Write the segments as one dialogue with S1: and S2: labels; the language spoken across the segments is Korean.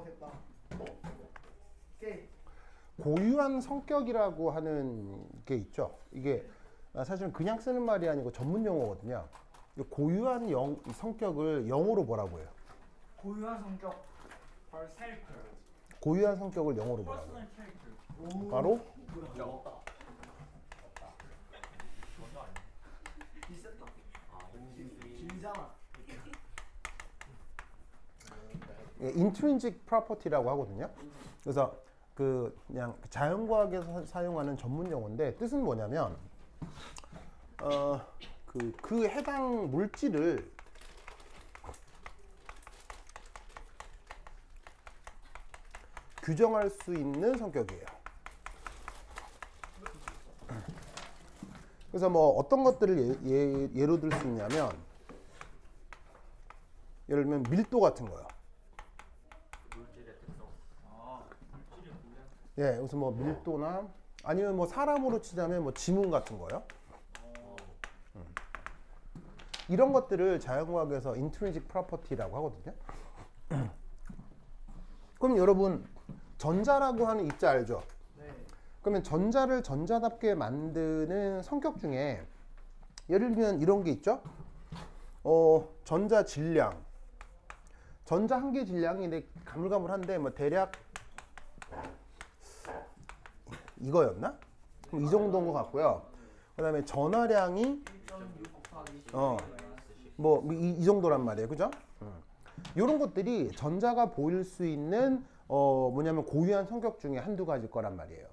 S1: 됐다. 오케이.
S2: 고유한 성격이라고 하는 게 있죠. 이게 사실은 그냥 쓰는 말이 아니고 전문 용어거든요. 고유한 성격을 영어로 뭐라고 해요?
S1: 고유한 성격.
S3: Personality.
S2: 고유한 성격을 영어로 뭐라고 해요?
S3: Personal character.
S2: 바로
S1: 적었다. 비슷했다. 길잖아.
S2: intrinsic property라고 하거든요. 그래서 그냥 자연과학에서 사용하는 전문 용어인데 뜻은 뭐냐면 그 해당 물질을 규정할 수 있는 성격이에요. 그래서 뭐 어떤 것들을 예로 들 수 있냐면 예를 들면 밀도 같은 거요.
S3: 물질의 특성. 물질의 분량.
S2: 예, 그래서 뭐 밀도나 아니면 뭐 사람으로 치자면 뭐 지문 같은 거요. 이런 것들을 자연과학에서 intrinsic property라고 하거든요. 그럼 여러분 전자라고 하는 입자 알죠?
S1: 네.
S2: 그러면 전자를 전자답게 만드는 성격 중에 예를 들면 이런 게 있죠? 전자 질량. 전자 한 개 질량이 가물가물한데 뭐 대략 이거였나? 이 정도인 것 같고요. 그 다음에 전하량이
S1: 1.6 곱하기
S2: 뭐 이 정도란 말이에요. 그죠? 이런 것들이 전자가 보일 수 있는 뭐냐면 고유한 성격 중에 한두 가지일 거란 말이에요.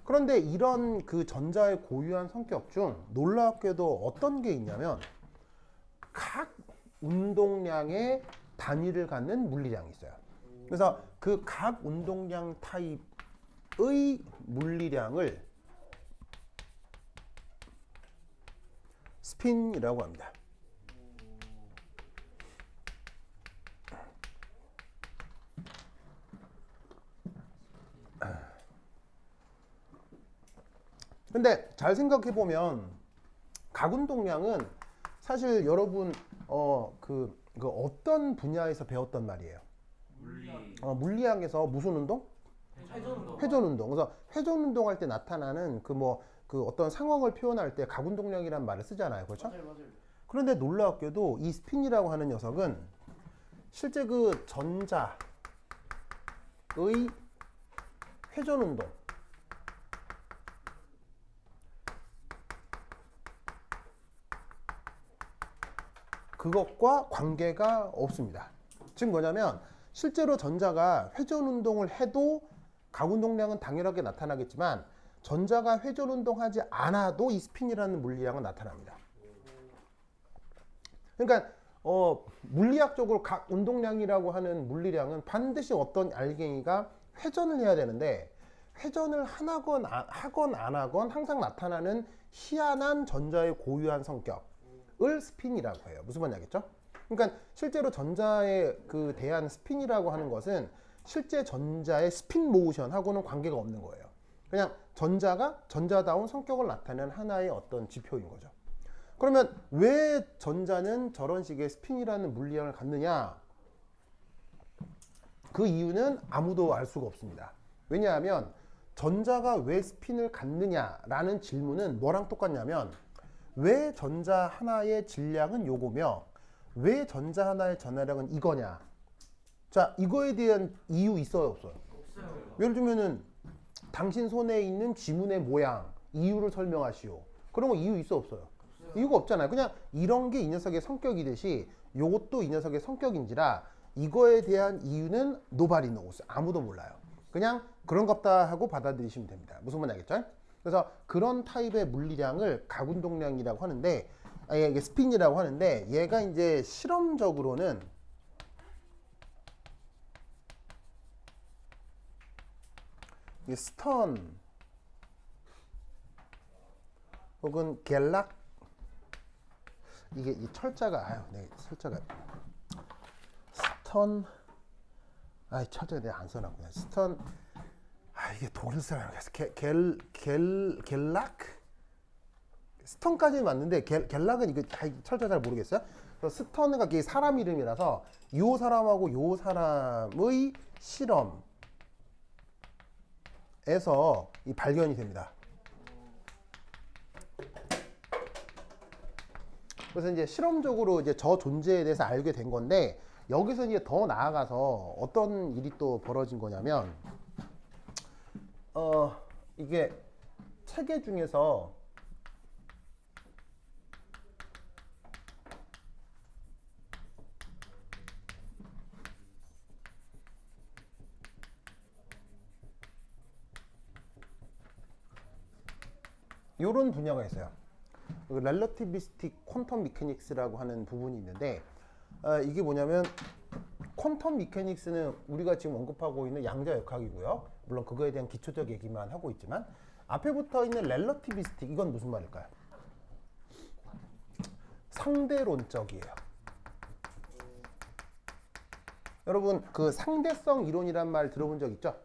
S2: 그런데 이런 그 전자의 고유한 성격 중 놀랍게도 어떤 게 있냐면 각 운동량의 단위를 갖는 물리량이 있어요. 그래서 그 각 운동량 타입의 물리량을 스핀이라고 합니다. 근데 잘 생각해 보면 각 운동량은 사실 여러분 어떤 분야에서 배웠던 말이에요. 물리학에서 무슨 운동? 회전 운동. 그래서 회전 운동할 때 나타나는 그 어떤 상황을 표현할 때 각 운동량이라는 말을 쓰잖아요. 그렇죠?
S1: 맞아요.
S2: 그런데 놀랍게도 이 스핀이라고 하는 녀석은 실제 그 전자의 회전 운동 그것과 관계가 없습니다. 즉 뭐냐면 실제로 전자가 회전 운동을 해도 각 운동량은 당연하게 나타나겠지만 전자가 회전 운동하지 않아도 이 스핀이라는 물리량은 나타납니다. 그러니까 물리학적으로 각 운동량이라고 하는 물리량은 반드시 어떤 알갱이가 회전을 해야 되는데 회전을 하건 안 하건 항상 나타나는 희한한 전자의 고유한 성격을 스핀이라고 해요. 무슨 말인지 알겠죠? 그러니까 실제로 전자에 대한 스핀이라고 하는 것은 실제 전자의 스핀 모션하고는 관계가 없는 거예요. 그냥 전자가 전자다운 성격을 나타내는 하나의 어떤 지표인 거죠. 그러면 왜 전자는 저런 식의 스핀이라는 물리량을 갖느냐? 그 이유는 아무도 알 수가 없습니다. 왜냐하면 전자가 왜 스핀을 갖느냐라는 질문은 뭐랑 똑같냐면 왜 전자 하나의 질량은 요거며 왜 전자 하나의 전하량은 이거냐? 자, 이거에 대한 이유 있어요, 없어요?
S1: 없어요.
S2: 예를 들면은 당신 손에 있는 지문의 모양, 이유를 설명하시오. 그런 거 이유 있어, 없어요? 이유가 없잖아요. 그냥 이런 게 이 녀석의 성격이듯이 요것도 이 녀석의 성격인지라 이거에 대한 이유는 nobody knows. 아무도 몰라요. 그냥 그런갑다 하고 받아들이시면 됩니다. 무슨 말인지 알겠죠? 그래서 그런 타입의 물리량을 각운동량이라고 하는데, 이게 스핀이라고 하는데, 얘가 이제 실험적으로는 이 스턴 혹은 갤락, 이게 이 철자가 철자가 스턴, 철자가 내가 안 써놨구나. 스턴, 이게 독일 사람이라서 겔락? 스턴까지는 맞는데 겔락은 이거 철저 잘 모르겠어요. 그래서 스턴은 이게 사람 이름이라서 요 사람하고 요 사람의 실험에서 이 발견이 됩니다. 그래서 이제 실험적으로 이제 저 존재에 대해서 알게 된 건데, 여기서 이제 더 나아가서 어떤 일이 또 벌어진 거냐면, 이게 체계 중에서 이런 분야가 있어요. 렐러티비스틱 퀀텀 미케닉스라고 하는 부분이 있는데, 이게 뭐냐면 퀀텀 미케닉스는 우리가 지금 언급하고 있는 양자역학이고요. 물론 그거에 대한 기초적 얘기만 하고 있지만, 앞에 붙어 있는 렐러티비스틱, 이건 무슨 말일까요? 상대론적이에요. 여러분 그 상대성 이론이란 말 들어본 적 있죠?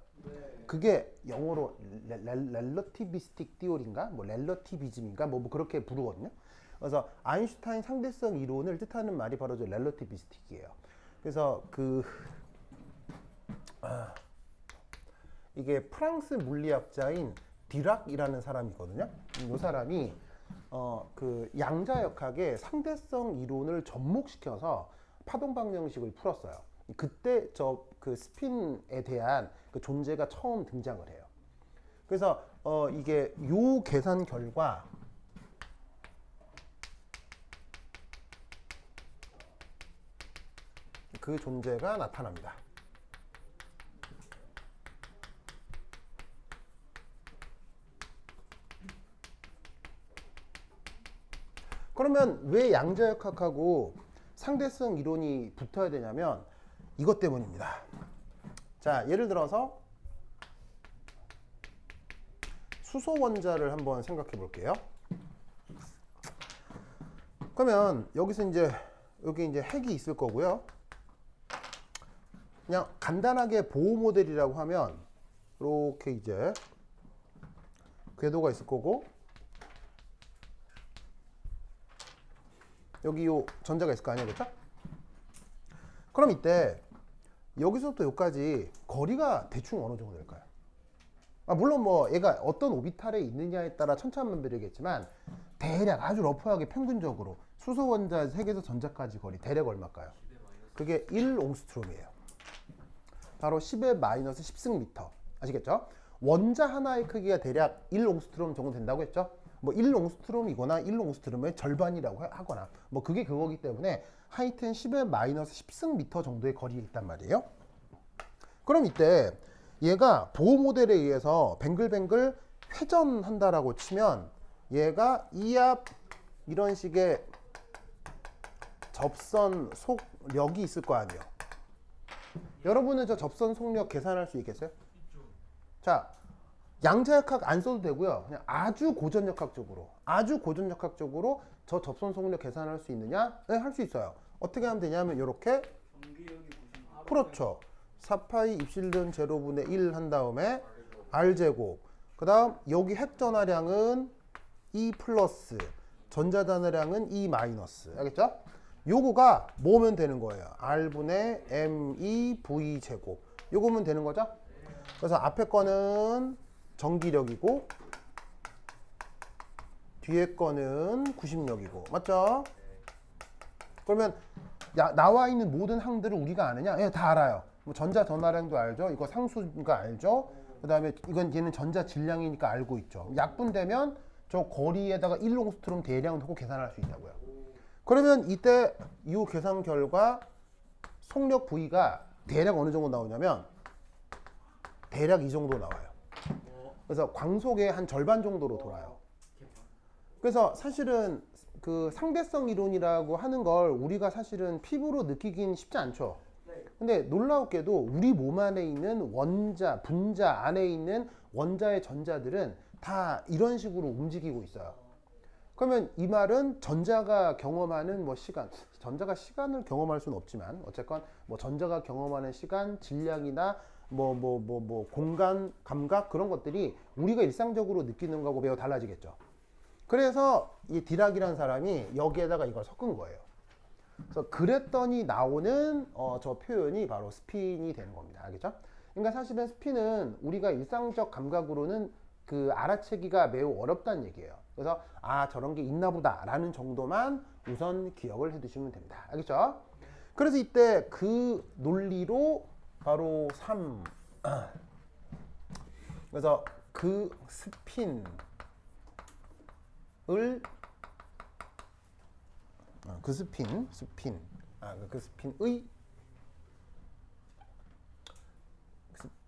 S2: 그게 영어로 렐러티비스틱 티오리인가 뭐 렐러티비즘인가 뭐 그렇게 부르거든요. 그래서 아인슈타인 상대성 이론을 뜻하는 말이 바로 저 렐러티비스틱이에요. 그래서 이게 프랑스 물리학자인 디락이라는 사람이거든요. 이 사람이 그 양자역학의 상대성 이론을 접목시켜서 파동 방정식을 풀었어요. 그때 그 스핀에 대한 그 존재가 처음 등장을 해요. 그래서 이게 요 계산 결과 그 존재가 나타납니다. 그러면 왜 양자역학하고 상대성 이론이 붙어야 되냐면 이것 때문입니다. 자, 예를 들어서 수소 원자를 한번 생각해 볼게요. 그러면 여기서 여기 이제 핵이 있을 거고요. 그냥 간단하게 보호 모델이라고 하면 이렇게 이제 궤도가 있을 거고, 여기 요 전자가 있을 거 아니에요, 그렇죠? 그럼 이때 여기서부터 여기까지 거리가 대충 어느 정도 될까요? 물론 뭐 얘가 어떤 오비탈에 있느냐에 따라 천차만별이겠지만 대략 아주 러프하게 평균적으로 수소 원자 핵에서 전자까지 거리 대략 얼마일까요? 그게 1옹스트롬이에요. 바로 10의 마이너스 10승미터. 아시겠죠? 원자 하나의 크기가 대략 1옹스트롬 정도 된다고 했죠? 뭐 1옹스트롬이거나 1옹스트롬의 절반이라고 하거나 뭐 그게 그거기 때문에 하여튼 10의 마이너스 10승미터 정도의 거리에 있단 말이에요. 그럼 이때 얘가 보호 모델에 의해서 뱅글뱅글 회전한다라고 치면 얘가 이 앞 이런 식의 접선 속력이 있을 거 아니에요. 여러분은 저 접선 속력 계산할 수 있겠어요? 자, 양자역학 안 써도 되고요. 그냥 아주 고전역학적으로 저 접선 속력 계산할 수 있느냐? 네, 할 수 있어요. 어떻게 하면 되냐면 이렇게 그렇죠. 4파이 입실론 제로분의 1 한 다음에 R제곱, 그 다음 여기 핵 전하량은 E 플러스, 전자 전하량은 E 마이너스. 알겠죠? 요거가 뭐면 되는 거예요? R분의 MEV 제곱. 요거면 되는 거죠? 그래서 앞에 거는 전기력이고 뒤에 거는 구심력이고, 맞죠? 그러면 나와 있는 모든 항들을 우리가 아느냐? 예, 다 알아요. 뭐 전자 전하량도 알죠? 이거 상수니까 알죠? 그 다음에 얘는 전자 질량이니까 알고 있죠. 약분되면 저 거리에다가 1옹스트롬 대량 두고 계산할 수 있다고요. 그러면 이때 이 계산 결과 속력 V가 대략 어느 정도 나오냐면 대략 이 정도 나와요. 그래서 광속의 한 절반 정도로 돌아요. 그래서 사실은 그 상대성 이론이라고 하는 걸 우리가 사실은 피부로 느끼긴 쉽지 않죠. 근데 놀라웠게도 우리 몸 안에 있는 원자, 분자 안에 있는 원자의 전자들은 다 이런 식으로 움직이고 있어요. 그러면 이 말은 전자가 경험하는 뭐 시간, 전자가 시간을 경험할 수는 없지만 어쨌건 뭐 전자가 경험하는 시간, 질량이나 공간 감각 그런 것들이 우리가 일상적으로 느끼는 거하고 매우 달라지겠죠. 그래서 이 디락이라는 사람이 여기에다가 이걸 섞은 거예요. 그래서 그랬더니 나오는 저 표현이 바로 스핀이 되는 겁니다. 알겠죠? 그러니까 사실은 스핀은 우리가 일상적 감각으로는 그 알아채기가 매우 어렵다는 얘기예요. 그래서 아 저런 게 있나 보다 라는 정도만 우선 기억을 해 두시면 됩니다. 알겠죠? 그래서 이때 그 논리로 바로 3 그래서 그 스핀을 그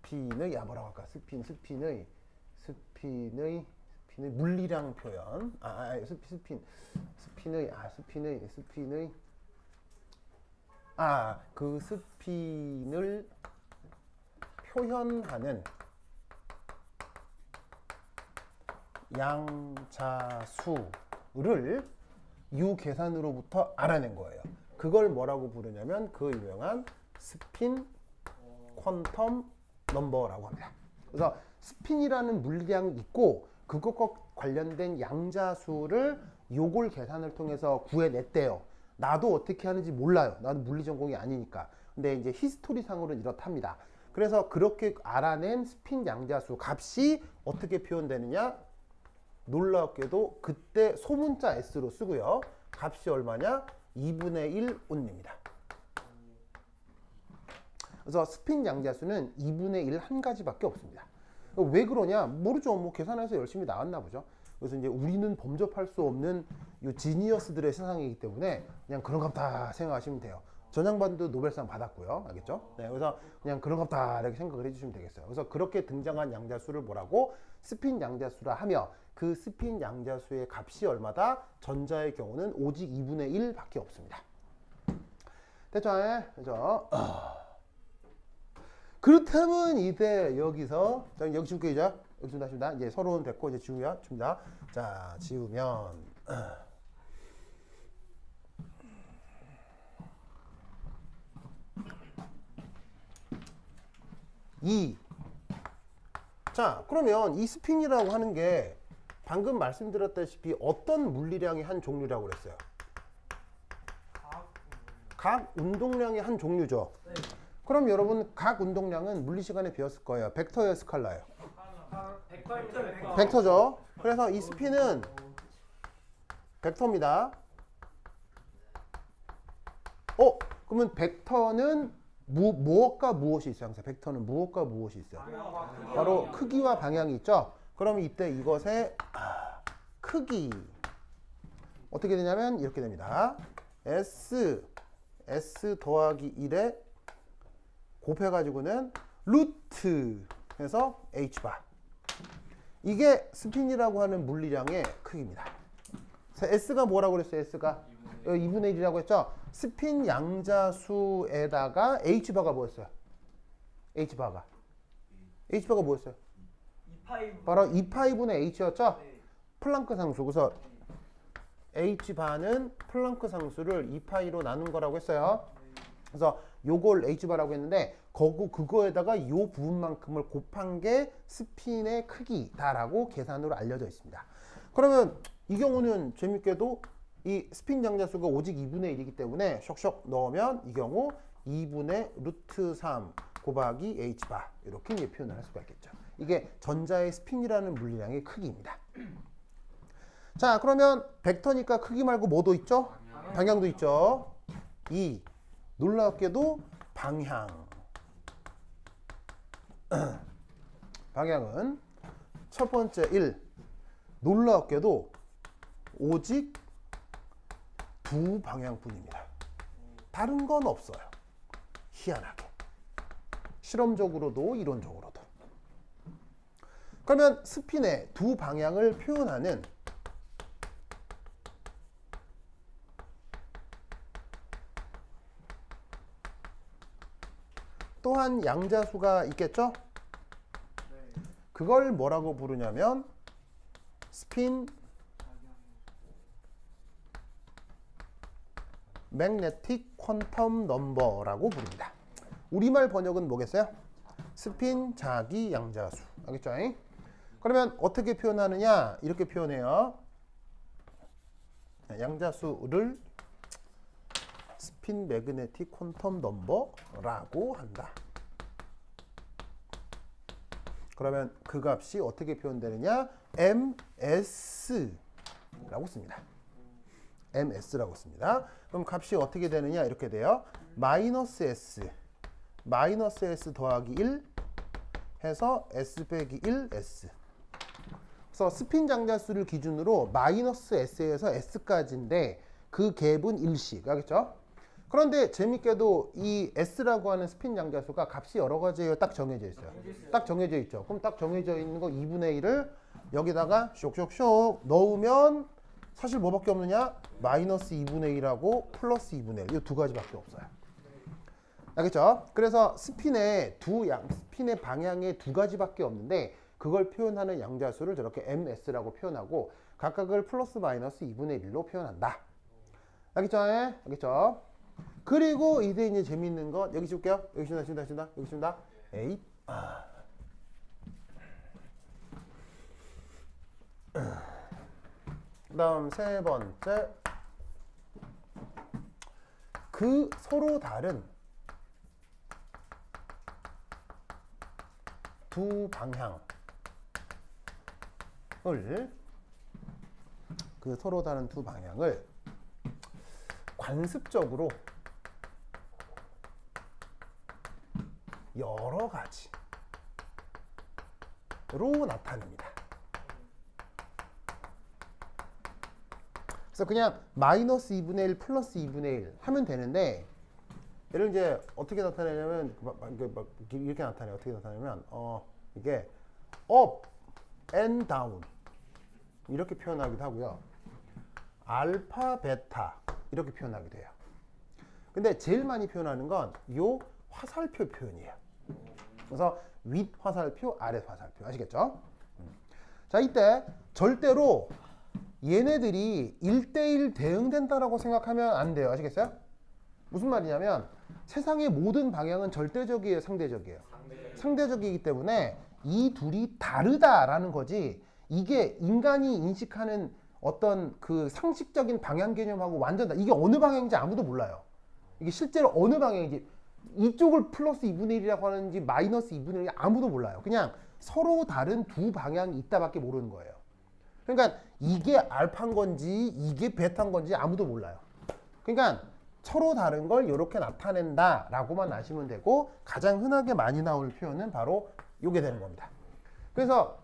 S2: 스핀의 뭐라고 할까? 스핀의 물리량 표현. 그 스핀을 표현하는 양자수를 유 계산으로부터 알아낸 거예요. 그걸 뭐라고 부르냐면 그 유명한 스핀 퀀텀 넘버라고 합니다. 그래서 스핀이라는 물량이 있고 그것과 관련된 양자수를 요걸 계산을 통해서 구해냈대요. 나도 어떻게 하는지 몰라요. 나도 물리 전공이 아니니까. 근데 이제 히스토리 상으로는 이렇답니다. 그래서 그렇게 알아낸 스핀 양자수 값이 어떻게 표현되느냐? 놀랍게도 그때 소문자 S로 쓰고요. 값이 얼마냐? 2분의 1 온입니다. 그래서 스핀 양자수는 2분의 1 한 가지밖에 없습니다. 왜 그러냐? 모르죠. 뭐 계산해서 열심히 나왔나 보죠. 그래서 이제 우리는 범접할 수 없는 이 지니어스들의 세상이기 때문에 그냥 그런갑다 생각하시면 돼요. 전양반도 노벨상 받았고요. 알겠죠? 네, 그래서 그냥 그런갑다 이렇게 생각을 해주시면 되겠어요. 그래서 그렇게 등장한 양자수를 뭐라고? 스핀 양자수라 하며 그 스핀 양자수의 값이 얼마다? 전자의 경우는 오직 2분의 1 밖에 없습니다. 됐죠? 그죠? 그렇다면 이제 여기서 자, 여기 지울게요. 여기 좀 다십니다. 이제 서로는 됐고 이제 지웁니다. 자, 지우면 자, 그러면 이 스핀이라고 하는 게 방금 말씀드렸다시피 어떤 물리량의 한 종류라고 그랬어요? 각 운동량의 한 종류죠.
S1: 네.
S2: 그럼 여러분 각 운동량은 물리 시간에 배웠을 거예요. 벡터예요, 스칼라예요? 벡터죠. 그래서 이 스핀은 벡터입니다. 그러면 벡터는 무엇과 무엇이 있어요? 항상 벡터는 무엇과 무엇이 있어요? 바로 크기와 방향이 있죠. 그럼 이때 이것의 크기 어떻게 되냐면 이렇게 됩니다. S 더하기 1에 곱해가지고는 루트 해서 H바. 이게 스핀이라고 하는 물리량의 크기입니다. S가 뭐라고 그랬어요? S가 2분의 1이라고 했죠? 스핀 양자수에다가 H바가 뭐였어요? H바가 뭐였어요?
S1: 2파이
S2: 바로 2파이분의 H였죠?
S1: 네.
S2: 플랑크 상수. 그래서 H바는 플랑크 상수를 2파이로 나눈 거라고 했어요. 그래서 요걸 H바라고 했는데 그거에다가 요 부분만큼을 곱한 게 스핀의 크기다라고 계산으로 알려져 있습니다. 그러면 이 경우는 재밌게도 이 스핀 양자수가 오직 2분의 1이기 때문에 쇽쇽 넣으면 이 경우 2분의 루트 3 곱하기 H바 이렇게 이제 표현을 할 수가 있겠죠. 이게 전자의 스핀이라는 물리량의 크기입니다. 자, 그러면 벡터니까 크기 말고 뭐도 있죠? 방향도 있죠. 놀랍게도 방향은 첫 번째 1 놀랍게도 오직 두 방향뿐입니다. 다른 건 없어요. 희한하게. 실험적으로도 이론적으로도. 그러면 스핀의 두 방향을 표현하는 또한 양자수가 있겠죠? 그걸 뭐라고 부르냐면 스핀 매그네틱 퀀텀 넘버라고 부릅니다. 우리말 번역은 뭐겠어요? 스핀 자기 양자수. 알겠죠? 그러면 어떻게 표현하느냐? 이렇게 표현해요. 양자수를 스핀 매그네틱 퀀텀 넘버라고 한다. 그러면 그 값이 어떻게 표현되느냐? MS라고 씁니다. MS라고 씁니다. 그럼 값이 어떻게 되느냐? 이렇게 돼요. 마이너스 S 더하기 1 해서 S 빼기 1S. 그래서 스핀 장자수를 기준으로 마이너스 S에서 S까지인데 그 갭은 1씩. 알겠죠? 그런데 재밌게도 이 S라고 하는 스핀 장자수가 값이 여러 가지예요. 딱 정해져 있어요. 딱 정해져 있죠. 그럼 딱 정해져 있는 거 2분의 1을 여기다가 쇽쇽쇽 넣으면 사실 뭐밖에 없느냐? 마이너스 2분의 1하고 플러스 2분의 1. 이 두 가지밖에 없어요. 알겠죠? 그래서 스핀의 스핀의 방향에 두 가지밖에 없는데 그걸 표현하는 양자수를 저렇게 MS라고 표현하고 각각을 플러스 마이너스 2분의 1로 표현한다. 알겠죠? 알겠죠? 그리고 이제 재밌는 것 여기 줄게요. 여기 줍니다. 여기 줍니다. 에잇. 그다음 세 번째, 그 서로 다른 두 방향을 관습적으로 여러 가지로 나타냅니다. 그래서 그냥 마이너스 2분의 1 플러스 2분의 1 하면 되는데 얘를 이제 어떻게 나타내냐면 이렇게 나타내요. 어떻게 나타내냐면 이게 up and down 이렇게 표현하기도 하고요. 알파 베타 이렇게 표현하기도 해요. 근데 제일 많이 표현하는 건 요 화살표 표현이에요. 그래서 윗 화살표, 아래 화살표. 아시겠죠? 자, 이때 절대로 얘네들이 1대1 대응된다라고 생각하면 안 돼요. 아시겠어요? 무슨 말이냐면 세상의 모든 방향은 절대적이에요, 상대적이에요? 상대적이기 때문에 이 둘이 다르다라는 거지 이게 인간이 인식하는 어떤 그 상식적인 방향 개념하고 완전 이게 어느 방향인지 아무도 몰라요. 이게 실제로 어느 방향인지 이쪽을 플러스 2분의 1이라고 하는지 마이너스 2분의 1이 아무도 몰라요. 그냥 서로 다른 두 방향이 있다밖에 모르는 거예요. 그러니까 이게 알파인 건지 이게 베타인 건지 아무도 몰라요. 그러니까 서로 다른 걸 이렇게 나타낸다라고만 아시면 되고 가장 흔하게 많이 나올 표현은 바로 이게 되는 겁니다. 그래서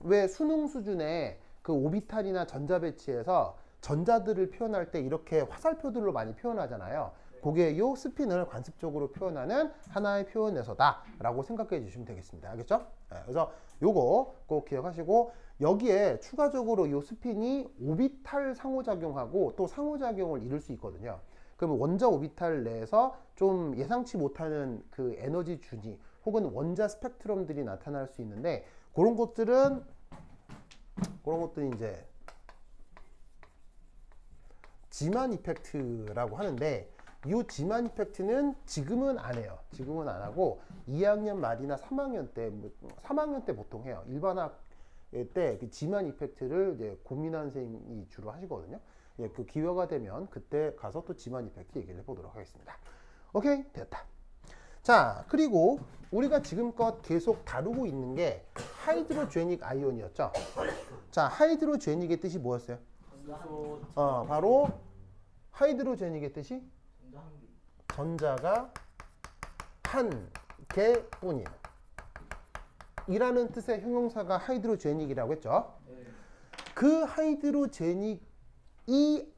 S2: 왜 수능 수준의 그 오비탈이나 전자 배치에서 전자들을 표현할 때 이렇게 화살표들로 많이 표현하잖아요. 그게 요 스핀을 관습적으로 표현하는 하나의 표현에서다라고 생각해 주시면 되겠습니다. 알겠죠? 네, 그래서 요거 꼭 기억하시고 여기에 추가적으로 요 스핀이 오비탈 상호작용하고 또 상호작용을 이룰 수 있거든요. 그러면 원자 오비탈 내에서 좀 예상치 못하는 그 에너지 주지 혹은 원자 스펙트럼들이 나타날 수 있는데 그런 것들이 이제 지만 이펙트라고 하는데 이 지만 이펙트는 지금은 안 해요. 지금은 안 하고 2학년 말이나 3학년 때 보통 해요. 일반학 때 그 지만 이펙트를 이제 고민하는 선생님이 주로 하시거든요. 예, 그 기회가 되면 그때 가서 또 지만 이펙트 얘기를 해보도록 하겠습니다. 오케이? 됐다. 자, 그리고 우리가 지금껏 계속 다루고 있는 게 하이드로제닉 아이온이었죠. 자, 하이드로제닉의 뜻이 뭐였어요? 바로 하이드로제닉의 뜻이 전자가 한 개뿐인 이라는 뜻의 형용사가 하이드로제닉이라고 했죠. 그 하이드로제닉이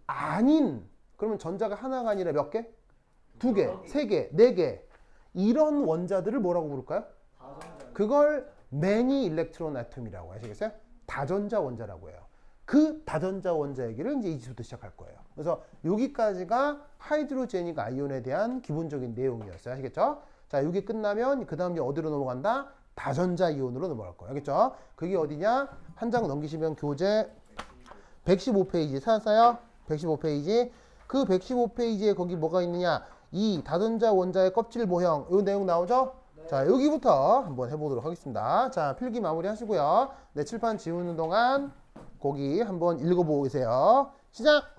S2: 아닌 그러면 전자가 하나가 아니라 몇 개? 두 개, 세 개, 네 개 이런 원자들을 뭐라고 부를까요? 그걸 매니 일렉트론 아톰이라고 하시겠어요? 다전자 원자라고 해요. 그 다전자 원자 얘기를 이제 이제부터 시작할 거예요. 그래서 여기까지가 하이드로제닉 아이온에 대한 기본적인 내용이었어요. 아시겠죠? 자, 여기 끝나면 그 다음 이제 어디로 넘어간다? 다전자 이온으로 넘어갈 거예요. 알겠죠? 그게 어디냐? 한 장 넘기시면 교재 115페이지 찾았어요? 115페이지. 그 115페이지에 거기 뭐가 있느냐? 이 다전자 원자의 껍질 모형. 이 내용 나오죠? 네. 자, 여기부터 한번 해보도록 하겠습니다. 자, 필기 마무리 하시고요. 네, 칠판 지우는 동안 거기 한번 읽어보세요. 시작!